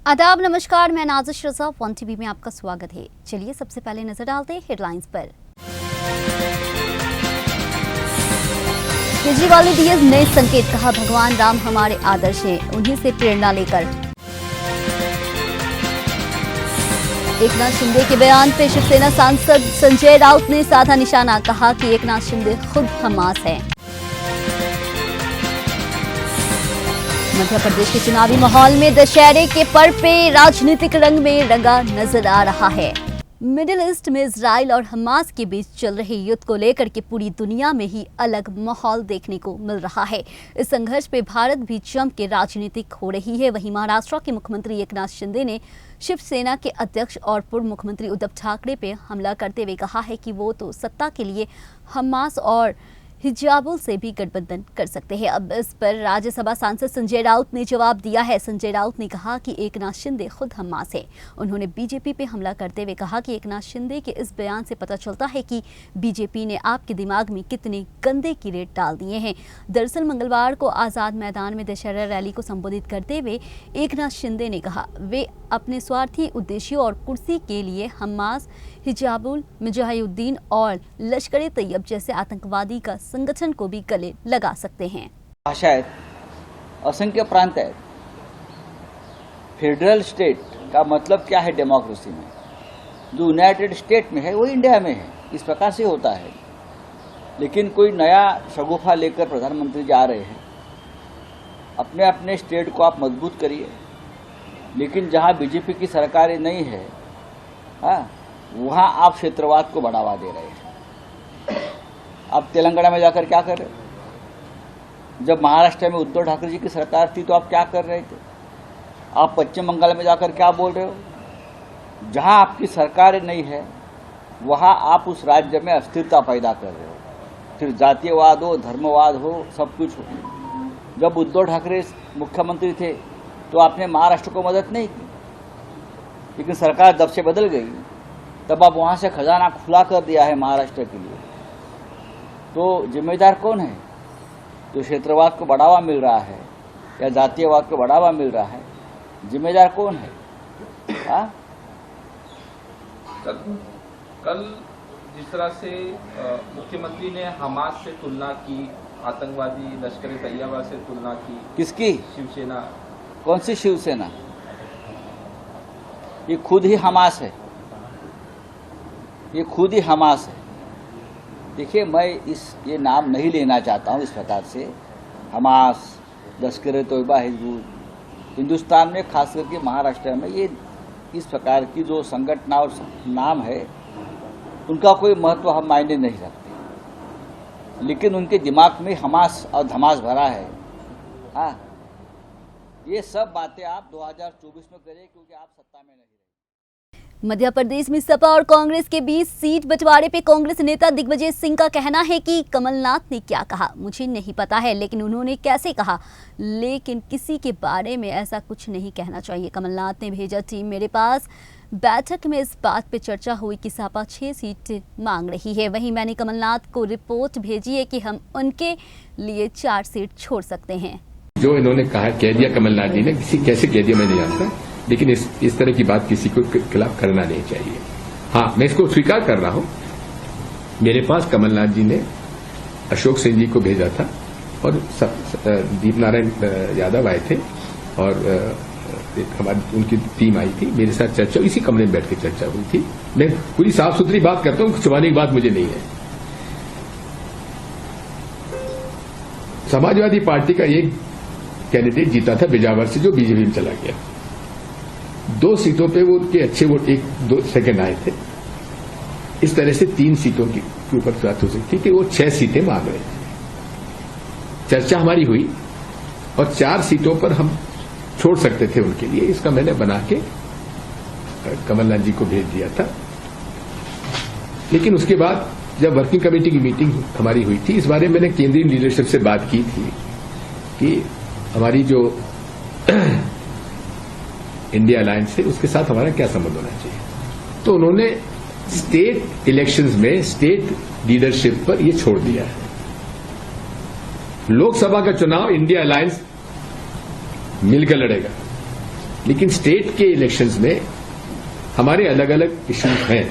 आदाब, नमस्कार। मैं नाज़िश रज़ा, वन टीवी में आपका स्वागत है। चलिए सबसे पहले नजर डालते हैं हेडलाइंस पर। केजरीवाल ने दिए नए संकेत, कहा भगवान राम हमारे आदर्श हैं, उन्हीं से प्रेरणा लेकर। एकनाथ शिंदे के बयान पे शिवसेना सांसद संजय राउत ने साधा निशाना, कहा कि एकनाथ शिंदे खुद हमास हैं। मध्य प्रदेश के चुनावी माहौल में दशहरे के पर्व पे राजनीतिक रंग में रंगा नजर आ रहा है। मिडिल ईस्ट में इजराइल और हमास के बीच चल रहे युद्ध को लेकर के पूरी दुनिया में ही अलग माहौल देखने को मिल रहा है। इस संघर्ष पे भारत भी जम के राजनीतिक हो रही है। वहीं महाराष्ट्र के मुख्यमंत्री एकनाथ शिंदे ने शिवसेना के अध्यक्ष और पूर्व मुख्यमंत्री उद्धव ठाकरे पे हमला करते हुए कहा है कि वो तो सत्ता के लिए हमास और हिजाबुल से भी गठबंधन कर सकते हैं। अब इस पर राज्यसभा सांसद संजय राउत ने जवाब दिया है। संजय राउत ने कहा कि एकनाथ शिंदे खुद हमास है। उन्होंने बीजेपी पे हमला करते हुए कहा कि एकनाथ शिंदे के इस बयान से पता चलता है कि बीजेपी ने आपके दिमाग में कितने गंदे कीड़े डाल दिए हैं। दरअसल मंगलवार को आज़ाद मैदान में दशहरा रैली को संबोधित करते हुए एकनाथ शिंदे ने कहा वे अपने स्वार्थी उद्देश्यों और कुर्सी के लिए हमास, हिजाबुल मुजाहिदीन और लश्कर तैयब जैसे आतंकवादी का संगठन को भी गले लगा सकते हैं। भाषा आहेत, असंख्य प्रांत आहेत। फेडरल स्टेट का मतलब क्या है डेमोक्रेसी में? जो यूनाइटेड स्टेट में है वो इंडिया में है। इस प्रकार से होता है। लेकिन कोई नया शगुफा लेकर प्रधानमंत्री जा रहे हैं। अपने अपने स्टेट को आप मजबूत करिए, लेकिन जहां बीजेपी की सरकारें नहीं है वहां आप क्षेत्रवाद को बढ़ावा दे रहे हैं। आप तेलंगाना में जाकर क्या कर रहे हो? जब महाराष्ट्र में उद्धव ठाकरे जी की सरकार थी तो आप क्या कर रहे थे? आप पश्चिम बंगाल में जाकर क्या बोल रहे हो? जहां आपकी सरकारें नहीं है वहां आप उस राज्य में अस्थिरता पैदा कर रहे हो। फिर जातीयवाद हो, धर्मवाद हो, सब कुछ हो। जब उद्धव ठाकरे मुख्यमंत्री थे तो आपने महाराष्ट्र को मदद नहीं की, लेकिन सरकार जब से बदल गई तब आप वहां से खजाना खुला कर दिया है महाराष्ट्र के लिए। तो जिम्मेदार कौन है? जो क्षेत्रवाद को बढ़ावा मिल रहा है या जातीयवाद को बढ़ावा मिल रहा है, जिम्मेदार कौन है? कल जिस तरह से मुख्यमंत्री ने हमास से तुलना की, आतंकवादी लश्कर तैयबा से तुलना की। किसकी? शिवसेना। कौन सी शिवसेना? ये खुद ही हमास है। ये खुद ही हमास है। देखिए, मैं ये नाम नहीं लेना चाहता हूं इस प्रकार से। हमास, लश्कर तैयबा, हिजबुल, हिंदुस्तान में खास करके महाराष्ट्र में ये इस प्रकार की जो संगठन और नाम है उनका कोई महत्व हम मायने नहीं रखते, लेकिन उनके दिमाग में हमास और धमास भरा है। ये सब बातें आप 2024 में करें, क्योंकि आप सत्ता में नहीं रहे। मध्य प्रदेश में सपा और कांग्रेस के बीच सीट बंटवारे पे कांग्रेस नेता दिग्विजय सिंह का कहना है कि कमलनाथ ने क्या कहा मुझे नहीं पता है, लेकिन उन्होंने कैसे कहा, लेकिन किसी के बारे में ऐसा कुछ नहीं कहना चाहिए। कमलनाथ ने भेजा टीम मेरे पास। बैठक में इस बात पे चर्चा हुई कि सपा 6 सीट मांग रही है। वहीं मैंने कमलनाथ को रिपोर्ट भेजी है कि हम उनके लिए 4 सीट छोड़ सकते हैं। जो इन्होंने कहा, कह दिया कमलनाथ जी ने, किसी कैसे कह दिया मैं नहीं जानता, लेकिन इस तरह की बात किसी को खिलाफ करना नहीं चाहिए। हाँ, मैं इसको स्वीकार कर रहा हूं। मेरे पास कमलनाथ जी ने अशोक सिंह जी को भेजा था और दीप नारायण यादव आए थे और हमारी उनकी टीम आई थी। मेरे साथ चर्चा, इसी कमरे में बैठ के चर्चा हुई थी। मैं पूरी साफ सुथरी बात करता हूं, छुपाने की बात मुझे नहीं है। समाजवादी पार्टी का एक कैंडिडेट जीता था बिजावर से, जो बीजेपी में चला गया। 2 सीटों पे वो उनके अच्छे वोट 1-2 सेकंड आए थे। इस तरह से 3 सीटों के ऊपर बात हो सकती कि वो 6 सीटें मांग रहे थे। चर्चा हमारी हुई और 4 सीटों पर हम छोड़ सकते थे उनके लिए। इसका मैंने बना के कमलनाथ जी को भेज दिया था। लेकिन उसके बाद जब वर्किंग कमेटी की मीटिंग हमारी हुई थी, इस बारे में मैंने केंद्रीय लीडरशिप से बात की थी कि हमारी जो इंडिया अलायंस है उसके साथ हमारा क्या संबंध होना चाहिए। तो उन्होंने स्टेट इलेक्शंस में स्टेट लीडरशिप पर यह छोड़ दिया है। लोकसभा का चुनाव इंडिया अलायंस मिलकर लड़ेगा। लेकिन स्टेट के इलेक्शंस में हमारे अलग अलग इश्यूज हैं।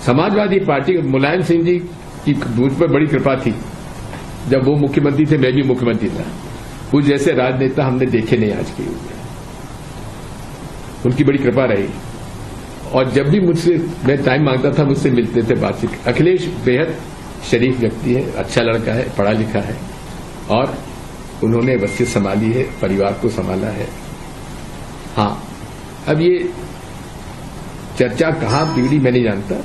समाजवादी पार्टी मुलायम सिंह जी की मुझ पर बड़ी कृपा थी, जब वो मुख्यमंत्री थे मैं भी मुख्यमंत्री था। उस जैसे राजनेता हमने देखे नहीं आज के युग में, उनकी बड़ी कृपा रही। और जब भी मुझसे मैं टाइम मांगता था मुझसे मिलते थे, बातचीत। अखिलेश बेहद शरीफ व्यक्ति है, अच्छा लड़का है, पढ़ा लिखा है और उन्होंने वसीयत संभाली है, परिवार को संभाला है। हाँ, अब ये चर्चा कहां बिगड़ी मैं नहीं जानता,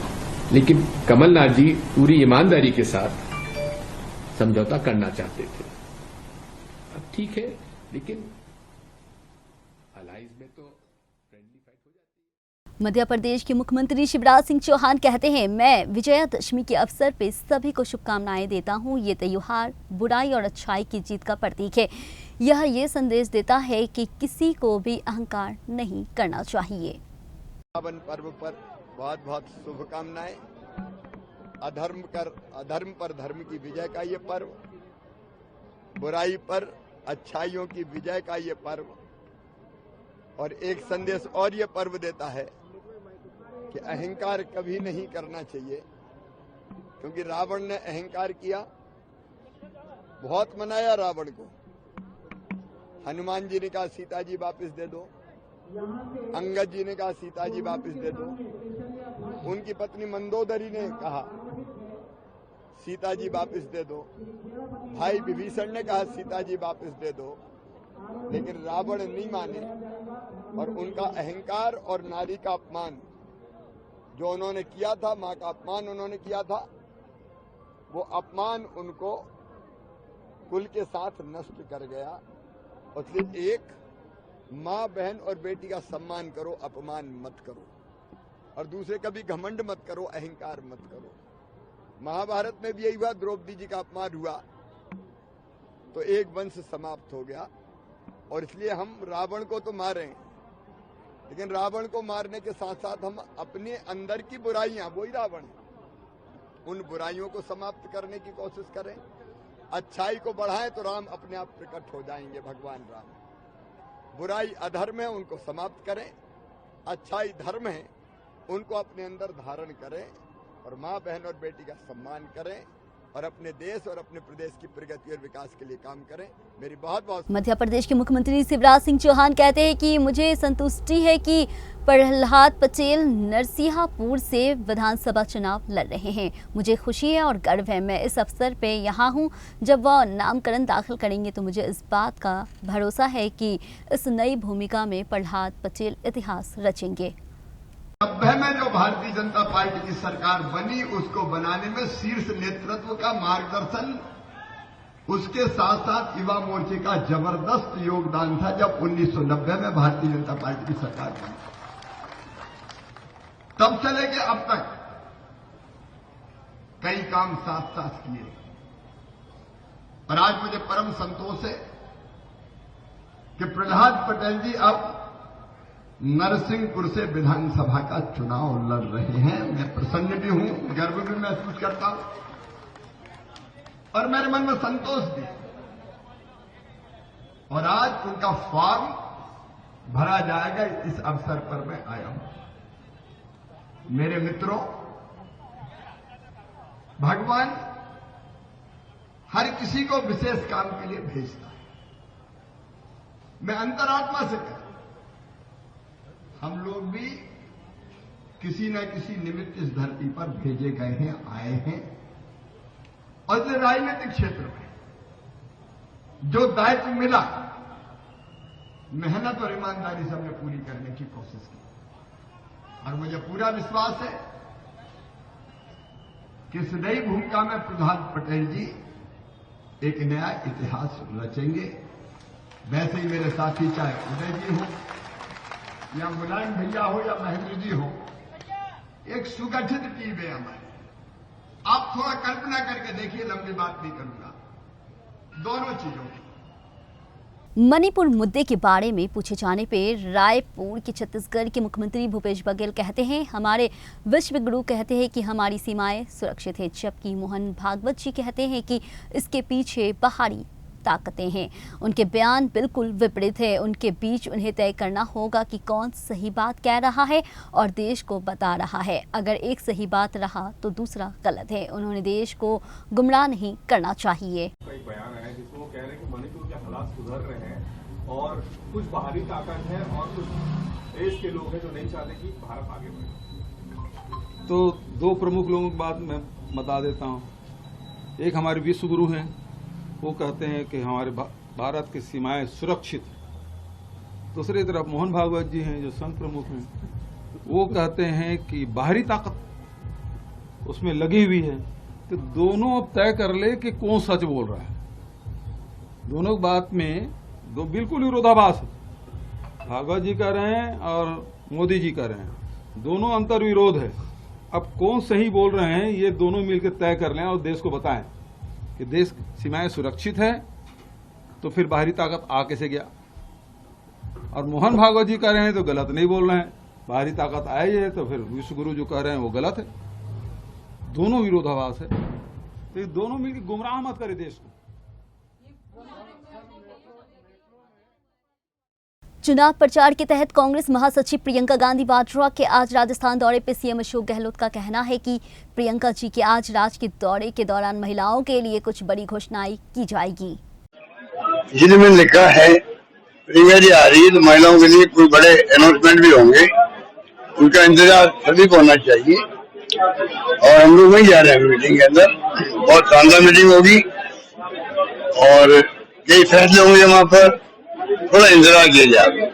लेकिन कमलनाथ जी पूरी ईमानदारी के साथ समझौता करना चाहते थे। अब ठीक है, लेकिन अलायंस में तो फ्रेंडली फाइट हो जाती है। मध्य प्रदेश के मुख्यमंत्री शिवराज सिंह चौहान कहते हैं, मैं विजयादशमी के अवसर पे सभी को शुभकामनाएं देता हूं। ये त्योहार बुराई और अच्छाई की जीत का प्रतीक है। यह ये संदेश देता है कि किसी को भी अहंकार नहीं करना चाहिए। पावन पर्व पर बहुत बहुत शुभकामनाएं। अधर्म पर धर्म की विजय का ये पर्व, बुराई पर अच्छाइयों की विजय का ये पर्व, और एक संदेश और ये पर्व देता है कि अहंकार कभी नहीं करना चाहिए, क्योंकि रावण ने अहंकार किया, बहुत मनाया रावण को। हनुमान जी ने कहा सीता जी वापस दे दो, अंगद जी ने कहा सीता जी वापस दे दो, उनकी पत्नी मंदोदरी ने कहा सीता जी वापस दे दो, भाई विभीषण ने कहा सीता जी वापस दे दो, लेकिन रावण नहीं माने। और उनका अहंकार और नारी का अपमान जो उन्होंने किया था, मां का अपमान उन्होंने किया था, वो अपमान उनको कुल के साथ नष्ट कर गया। इसलिए एक माँ बहन और बेटी का सम्मान करो, अपमान मत करो, और दूसरे कभी घमंड मत करो, अहंकार मत करो। महाभारत में भी यही हुआ, द्रौपदी जी का अपमान हुआ तो एक वंश समाप्त हो गया। और इसलिए हम रावण को तो मारे, लेकिन रावण को मारने के साथ साथ हम अपने अंदर की बुराइयां, वही रावण है, उन बुराइयों को समाप्त करने की कोशिश करें। अच्छाई को बढ़ाएं तो राम अपने आप प्रकट हो जाएंगे, भगवान राम। बुराई अधर्म है, उनको समाप्त करें। अच्छाई धर्म है, उनको अपने अंदर धारण करें, और माँ बहन और बेटी का सम्मान करें, और अपने देश और अपने प्रदेश की प्रगति और विकास के लिए काम करें। मेरी बहुत बहुत। मध्य प्रदेश के मुख्यमंत्री शिवराज सिंह चौहान कहते हैं कि मुझे संतुष्टि है कि प्रहलाद पटेल नरसिंहपुर से विधानसभा चुनाव लड़ रहे हैं। मुझे खुशी है और गर्व है। मैं इस अवसर पे यहाँ हूँ। जब वह नामकरण दाखिल करेंगे तो मुझे इस बात का भरोसा है कि इस नई भूमिका में प्रहलाद पटेल इतिहास रचेंगे। 90 में जो भारतीय जनता पार्टी की सरकार बनी, उसको बनाने में शीर्ष नेतृत्व का मार्गदर्शन, उसके साथ साथ युवा मोर्चे का जबरदस्त योगदान था। जब 1990 में भारतीय जनता पार्टी की सरकार बनी, तब से लेके अब तक कई काम साथ साथ किए, और आज मुझे परम संतोष है कि प्रहलाद पटेल जी अब नरसिंहपुर से विधानसभा का चुनाव लड़ रहे हैं। मैं प्रसन्न भी हूं, गर्व भी महसूस करता हूं, और मेरे मन में संतोष भी। और आज उनका फॉर्म भरा जाएगा, इस अवसर पर मैं आया हूं। मेरे मित्रों, भगवान हर किसी को विशेष काम के लिए भेजता है। मैं अंतरात्मा से कहता हूं, हम लोग भी किसी न किसी निमित्त इस धरती पर भेजे गए हैं, आए हैं। और इस राजनीतिक क्षेत्र में जो दायित्व मिला, मेहनत और ईमानदारी से हमने पूरी करने की कोशिश की, और मुझे पूरा विश्वास है कि इस नई भूमिका में प्रहलाद पटेल जी एक नया इतिहास रचेंगे। वैसे ही मेरे साथी, चाहे उदय जी हो या मुलायम भैया हो या महेंद्र जी हो, एक सुगठित टीम है हमारी। आप थोड़ा कल्पना करके देखिए, लंबी बात नहीं करूंगा, दोनों चीजों की। मणिपुर मुद्दे के बारे में पूछे जाने पर रायपुर के छत्तीसगढ़ के मुख्यमंत्री भूपेश बघेल कहते हैं, हमारे विश्व गुरु कहते हैं कि हमारी सीमाएं सुरक्षित है, जबकि मोहन भागवत जी कहते हैं कि इसके पीछे बाहरी ताकतें हैं। उनके बयान बिल्कुल विपरीत है। उनके बीच उन्हें तय करना होगा कि कौन सही बात कह रहा है और देश को बता रहा है। अगर एक सही बात रहा तो दूसरा गलत है। उन्होंने देश को गुमराह नहीं करना चाहिए। एक बयान है जिसमें वो कह रहे हैं कि मणिपुर के हालात सुधर रहे हैं और कुछ बाहरी ताकत है और कुछ देश के लोग हैं जो नहीं चाहते कि भारत आगे बढ़े। तो दो प्रमुख लोगों की बात मैं बता देता हूं। एक हमारे विश्व गुरु हैं, वो कहते हैं कि हमारे भारत की सीमाएं सुरक्षित। दूसरी तरफ मोहन भागवत जी हैं जो संघ प्रमुख हैं, वो कहते हैं कि बाहरी ताकत उसमें लगी हुई है। तो दोनों अब तय कर ले कि कौन सच बोल रहा है। दोनों बात में दो बिल्कुल विरोधाभास है। भागवत जी कह रहे हैं और मोदी जी कह रहे हैं, दोनों अंतर विरोध है। अब कौन सही बोल रहे हैं ये दोनों मिलकर तय कर लें और देश को बताएं कि देश सीमाएं सुरक्षित है, तो फिर बाहरी ताकत आ कैसे गया। और मोहन भागवत जी कह रहे हैं तो गलत नहीं बोल रहे हैं, बाहरी ताकत आई है, तो फिर विश्व गुरु जो कह रहे हैं वो गलत है। दोनों विरोधाभास है, तो ये दोनों मिलकर गुमराह मत करे देश को। चुनाव प्रचार के तहत कांग्रेस महासचिव प्रियंका गांधी वाड्रा के आज राजस्थान दौरे पर सीएम अशोक गहलोत का कहना है कि प्रियंका जी के आज राज्य के दौरे के दौरान महिलाओं के लिए कुछ बड़ी घोषणाएं की जाएगी। जिनमें लिखा है प्रियंका जी आ रही है तो महिलाओं के लिए कोई बड़े अनाउंसमेंट भी होंगे, उनका इंतजार सभी को होना चाहिए। और हम लोग वहीं जा रहे हैं मीटिंग के अंदर, बहुत शानदार मीटिंग होगी और कई फैसले होंगे वहाँ पर, थोड़ा इंतजार किया जाएगा।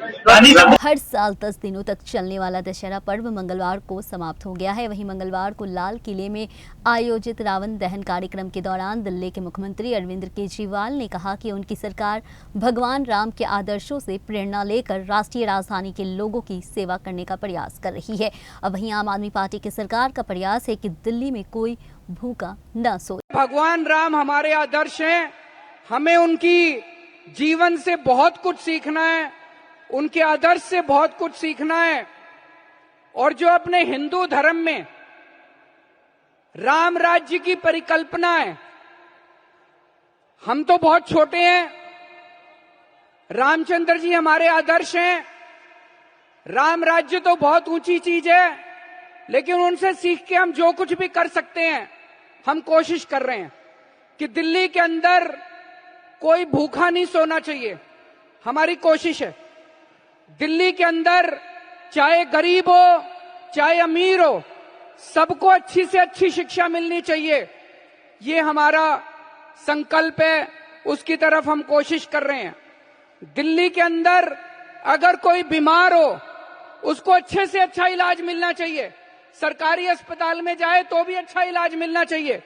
हर साल 10 दिनों तक चलने वाला दशहरा पर्व मंगलवार को समाप्त हो गया है। वहीं मंगलवार को लाल किले में आयोजित रावण दहन कार्यक्रम के दौरान दिल्ली के मुख्यमंत्री अरविंद केजरीवाल ने कहा कि उनकी सरकार भगवान राम के आदर्शों से प्रेरणा लेकर राष्ट्रीय राजधानी के लोगों की सेवा करने का प्रयास कर रही है। अब वहीं आम आदमी पार्टी की सरकार का प्रयास है कि दिल्ली में कोई भूखा न सोए। भगवान राम हमारे आदर्श हैं, हमें उनकी जीवन से बहुत कुछ सीखना है, उनके आदर्श से बहुत कुछ सीखना है। और जो अपने हिंदू धर्म में राम राज्य की परिकल्पना है, हम तो बहुत छोटे हैं, रामचंद्र जी हमारे आदर्श हैं। राम राज्य तो बहुत ऊंची चीज है, लेकिन उनसे सीख के हम जो कुछ भी कर सकते हैं हम कोशिश कर रहे हैं कि दिल्ली के अंदर कोई भूखा नहीं सोना चाहिए। हमारी कोशिश है दिल्ली के अंदर चाहे गरीब हो चाहे अमीर हो, सबको अच्छी से अच्छी शिक्षा मिलनी चाहिए। ये हमारा संकल्प है, उसकी तरफ हम कोशिश कर रहे हैं। दिल्ली के अंदर अगर कोई बीमार हो उसको अच्छे से अच्छा इलाज मिलना चाहिए, सरकारी अस्पताल में जाए तो भी अच्छा इलाज मिलना चाहिए,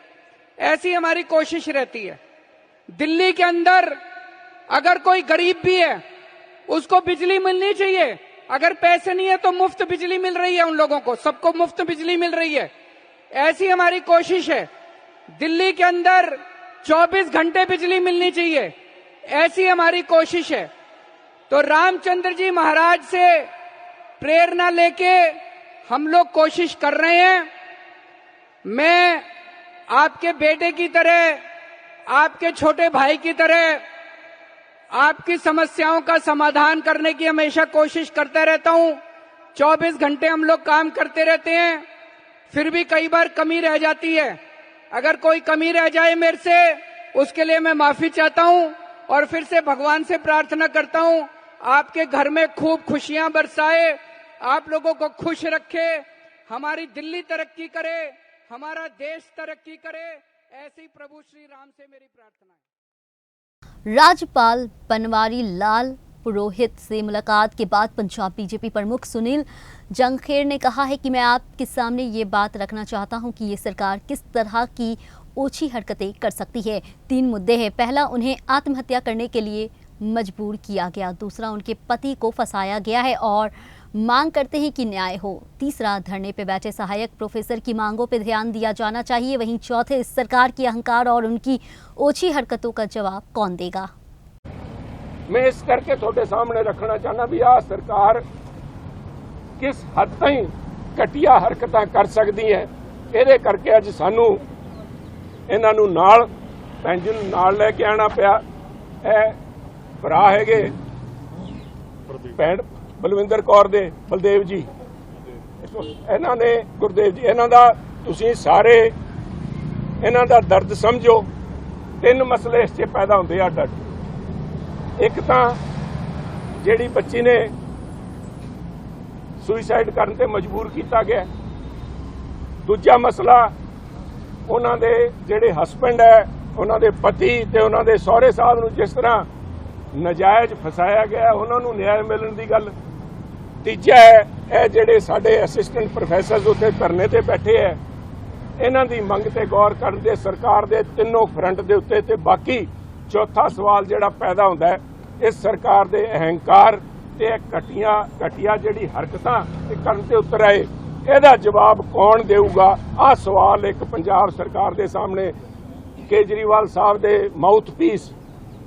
ऐसी हमारी कोशिश रहती है। दिल्ली के अंदर अगर कोई गरीब भी है उसको बिजली मिलनी चाहिए, अगर पैसे नहीं है तो मुफ्त बिजली मिल रही है उन लोगों को, सबको मुफ्त बिजली मिल रही है, ऐसी हमारी कोशिश है। दिल्ली के अंदर 24 घंटे बिजली मिलनी चाहिए, ऐसी हमारी कोशिश है। तो रामचंद्र जी महाराज से प्रेरणा लेके हम लोग कोशिश कर रहे हैं। मैं आपके बेटे की तरह, आपके छोटे भाई की तरह आपकी समस्याओं का समाधान करने की हमेशा कोशिश करता रहता हूं। 24 घंटे हम लोग काम करते रहते हैं, फिर भी कई बार कमी रह जाती है। अगर कोई कमी रह जाए मेरे से, उसके लिए मैं माफी चाहता हूं और फिर से भगवान से प्रार्थना करता हूं आपके घर में खूब खुशियां बरसाए, आप लोगों को खुश रखे, हमारी दिल्ली तरक्की करे, हमारा देश तरक्की करे, ऐसी प्रभु श्री राम से मेरी प्रार्थना है। राज्यपाल बनवारी लाल पुरोहित से मुलाकात के बाद पंजाब बीजेपी प्रमुख सुनील जंगखेड़ ने कहा है कि मैं आपके सामने ये बात रखना चाहता हूं कि ये सरकार किस तरह की ओछी हरकतें कर सकती है। 3 मुद्दे हैं। पहला, उन्हें आत्महत्या करने के लिए मजबूर किया गया। दूसरा, उनके पति को फंसाया गया है और मांग करते हैं कि न्याय हो। तीसरा, धरने पे बैठे सहायक प्रोफेसर की मांगों पे ध्यान दिया जाना चाहिए। वहीं चौथे, इस सरकार की अहंकार और उनकी ओछी हरकतों का जवाब कौन देगा। मैं इस करके थोड़े सामने रखना चाहना भी आ सरकार किस हद ताईं घटिया हरकतां कर सकती है। ਇਹਦੇ ਕਰਕੇ ਅੱਜ ਸਾਨੂੰ ਇਹਨਾਂ ਨੂੰ ਨਾਲ ਪੈਨਸ਼ਨ ਨਾਲ ਲੈ ਕੇ ਆਣਾ ਪਿਆ। ਇਹ ਭਰਾ ਹੈਗੇ ਭੈਣ ਬਲਵਿੰਦਰ ਕੌਰ ਦੇ ਬਲਦੇਵ ਜੀ, ਇਹਨਾਂ ਨੇ ਗੁਰਦੇਵ ਜੀ, ਇਹਨਾਂ ਦਾ ਤੁਸੀਂ ਸਾਰੇ ਇਹਨਾਂ ਦਾ ਦਰਦ ਸਮਝੋ। 3 ਮਸਲੇ ਇਸ 'ਚ ਪੈਦਾ ਹੁੰਦੇ ਆ ਅੱਡ। ਇੱਕ ਤਾਂ ਜਿਹੜੀ ਬੱਚੀ ਨੇ ਸੁਸਾਈਡ ਕਰਨ ਤੇ ਮਜਬੂਰ ਕੀਤਾ ਗਿਆ। ਦੂਜਾ ਮਸਲਾ ਉਹਨਾਂ ਦੇ ਜਿਹੜੇ ਹਸਬੈਂਡ ਹੈ, ਉਹਨਾਂ ਦੇ ਪਤੀ ਤੇ ਉਹਨਾਂ ਦੇ ਸਹੁਰੇ ਸਾਹਿਬ ਨੂੰ ਜਿਸ ਤਰ੍ਹਾਂ ਨਜਾਇਜ਼ ਫਸਾਇਆ ਗਿਆ, ਉਹਨਾਂ ਨੂੰ ਨਿਆਂ ਮਿਲਣ ਦੀ ਗੱਲ। ਤੀਜਾ ਹੈ ਇਹ ਜਿਹੜੇ ਸਾਡੇ ਅਸਿਸਟੈਂਟ ਪ੍ਰੋਫੈਸਰਸ ਉੱਥੇ ਧਰਨੇ ਤੇ ਬੈਠੇ ਹੈ, ਇਹਨਾਂ ਦੀ ਮੰਗ ਤੇ ਗੌਰ ਕਰਨ ਦੇ ਸਰਕਾਰ ਦੇ ਤਿੰਨੋਂ ਫਰੰਟ ਦੇ ਉੱਤੇ। ਤੇ ਬਾਕੀ ਚੌਥਾ ਸਵਾਲ ਜਿਹੜਾ ਪੈਦਾ ਹੁੰਦਾ ਹੈ, ਇਸ ਸਰਕਾਰ ਦੇ ਅਹੰਕਾਰ ਤੇ ਘਟੀਆ ਜਿਹੜੀ ਹਰਕਤਾਂ ਕਰਨ ਤੇ ਉਤਰ ਆਏ, ਇਹਦਾ ਜਵਾਬ ਕੌਣ ਦੇਊਗਾ? ਆਹ ਸਵਾਲ ਇੱਕ ਪੰਜਾਬ ਸਰਕਾਰ ਦੇ ਸਾਹਮਣੇ ਕੇਜਰੀਵਾਲ ਸਾਹਿਬ ਦੇ ਮਾਊਥਪੀਸ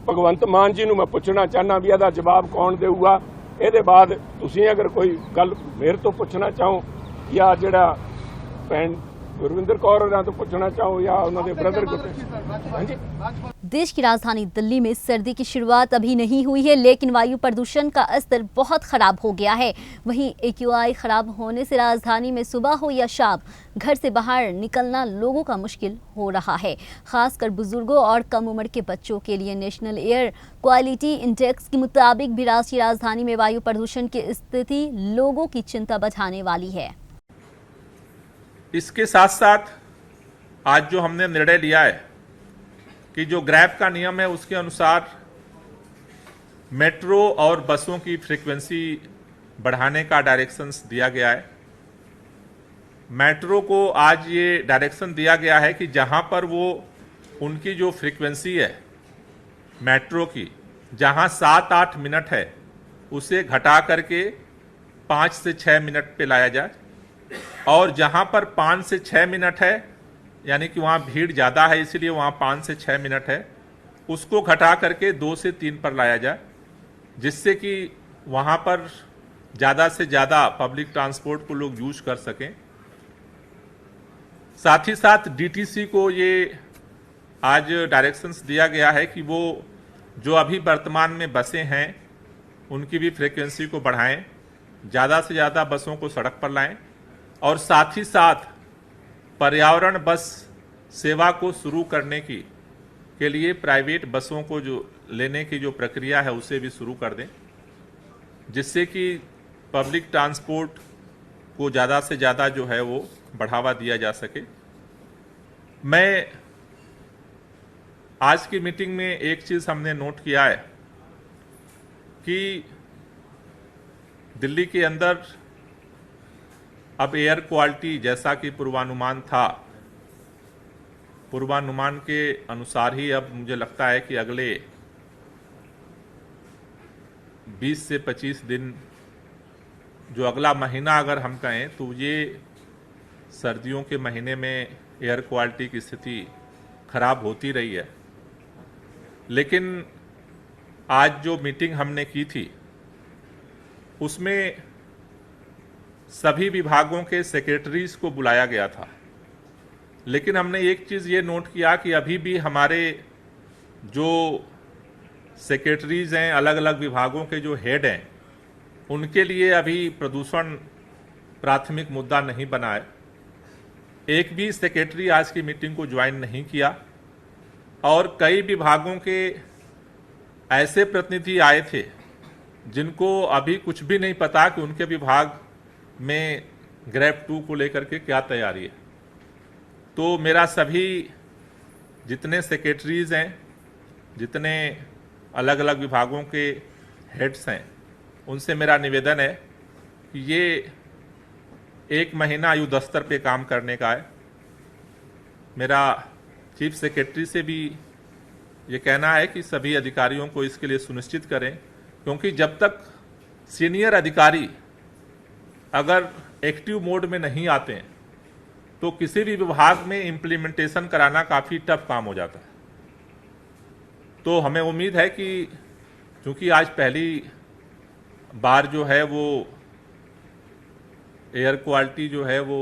ਭਗਵੰਤ ਮਾਨ ਜੀ ਨੂੰ ਮੈਂ ਪੁੱਛਣਾ ਚਾਹੁੰਦਾ ਵੀ ਇਹਦਾ ਜਵਾਬ ਕੌਣ ਦੇਊਗਾ? ਇਹਦੇ ਬਾਅਦ ਤੁਸੀਂ ਅਗਰ ਕੋਈ ਗੱਲ ਮੇਰੇ ਤੋਂ ਪੁੱਛਣਾ ਚਾਹੋ ਜਾਂ ਜਿਹੜਾ ਭੈਣ गुरविंदर कौर तो पूछना चाहो या उन्होंने ब्रदर को। देश की राजधानी दिल्ली में सर्दी की शुरुआत अभी नहीं हुई है, लेकिन वायु प्रदूषण का स्तर बहुत खराब हो गया है। वहीं AQI खराब होने से राजधानी में सुबह हो या शाम घर से बाहर निकलना लोगों का मुश्किल हो रहा है। खासकर बुजुर्गों और कम उम्र के बच्चों के लिए नेशनल एयर क्वालिटी इंडेक्स के मुताबिक भी राष्ट्रीय राजधानी में वायु प्रदूषण की स्थिति लोगों की चिंता बढ़ाने वाली है। इसके साथ साथ आज जो हमने निर्णय लिया है कि जो ग्रैब का नियम है उसके अनुसार मेट्रो और बसों की फ्रीक्वेंसी बढ़ाने का डायरेक्शंस दिया गया है। मेट्रो को आज ये डायरेक्शन दिया गया है कि जहां पर वो उनकी जो फ्रीक्वेंसी है मेट्रो की, जहां 7-8 मिनट है, उसे घटा करके 5 से 6 मिनट पे लाया जाए, और जहां पर 5 से 6 मिनट है, यानी कि वहां भीड़ ज्यादा है इसलिए वहां 5 से 6 मिनट है, उसको घटा करके 2 से 3 पर लाया जाए, जिससे कि वहां पर ज्यादा से ज्यादा पब्लिक ट्रांसपोर्ट को लोग यूज कर सकें। साथ ही साथ DTC को ये आज डायरेक्शंस दिया गया है कि वो जो अभी वर्तमान में बसें हैं उनकी भी फ्रीक्वेंसी को बढ़ाएं, ज्यादा से ज्यादा बसों को सड़क पर लाएं, और साथ ही साथ पर्यावरण बस सेवा को शुरू करने के लिए प्राइवेट बसों को जो लेने की जो प्रक्रिया है उसे भी शुरू कर दें, जिससे कि पब्लिक ट्रांसपोर्ट को ज़्यादा से ज़्यादा जो है वो बढ़ावा दिया जा सके। मैं आज की मीटिंग में एक चीज़ हमने नोट किया है कि दिल्ली के अंदर अब एयर क्वालिटी जैसा कि पूर्वानुमान था, पूर्वानुमान के अनुसार ही अब मुझे लगता है कि अगले 20 से 25 दिन, जो अगला महीना अगर हम कहें तो ये सर्दियों के महीने में एयर क्वालिटी की स्थिति खराब होती रही है। लेकिन आज जो मीटिंग हमने की थी उसमें सभी विभागों के सेक्रेटरीज को बुलाया गया था, लेकिन हमने एक चीज़ ये नोट किया कि अभी भी हमारे जो सेक्रेटरीज हैं, अलग अलग विभागों के जो हेड हैं, उनके लिए अभी प्रदूषण प्राथमिक मुद्दा नहीं बना है। एक भी सेक्रेटरी आज की मीटिंग को ज्वाइन नहीं किया, और कई विभागों के ऐसे प्रतिनिधि आए थे जिनको अभी कुछ भी नहीं पता कि उनके विभाग में ग्रैब 2 को लेकर के क्या तैयारी है। तो मेरा सभी जितने सेक्रेटरीज हैं, जितने अलग अलग विभागों के हेड्स हैं, उनसे मेरा निवेदन है कि ये 1 महीना युद्ध स्तर पे काम करने का है। मेरा चीफ सेक्रेटरी से भी ये कहना है कि सभी अधिकारियों को इसके लिए सुनिश्चित करें, क्योंकि जब तक सीनियर अधिकारी अगर एक्टिव मोड में नहीं आते हैं तो किसी भी विभाग में इम्प्लीमेंटेशन कराना काफ़ी टफ काम हो जाता है। तो हमें उम्मीद है कि चूंकि आज पहली बार जो है वो एयर क्वालिटी जो है वो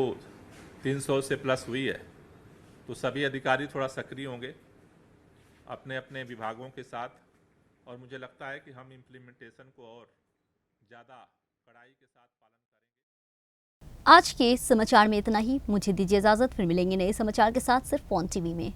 300 से प्लस हुई है, तो सभी अधिकारी थोड़ा सक्रिय होंगे अपने अपने विभागों के साथ और मुझे लगता है कि हम इम्प्लीमेंटेशन को और ज़्यादा कड़ाई के साथ पालन करेंगे। आज के समाचार में इतना ही। मुझे दीजिए इजाजत, फिर मिलेंगे नए समाचार के साथ सिर्फ ऑन टीवी में।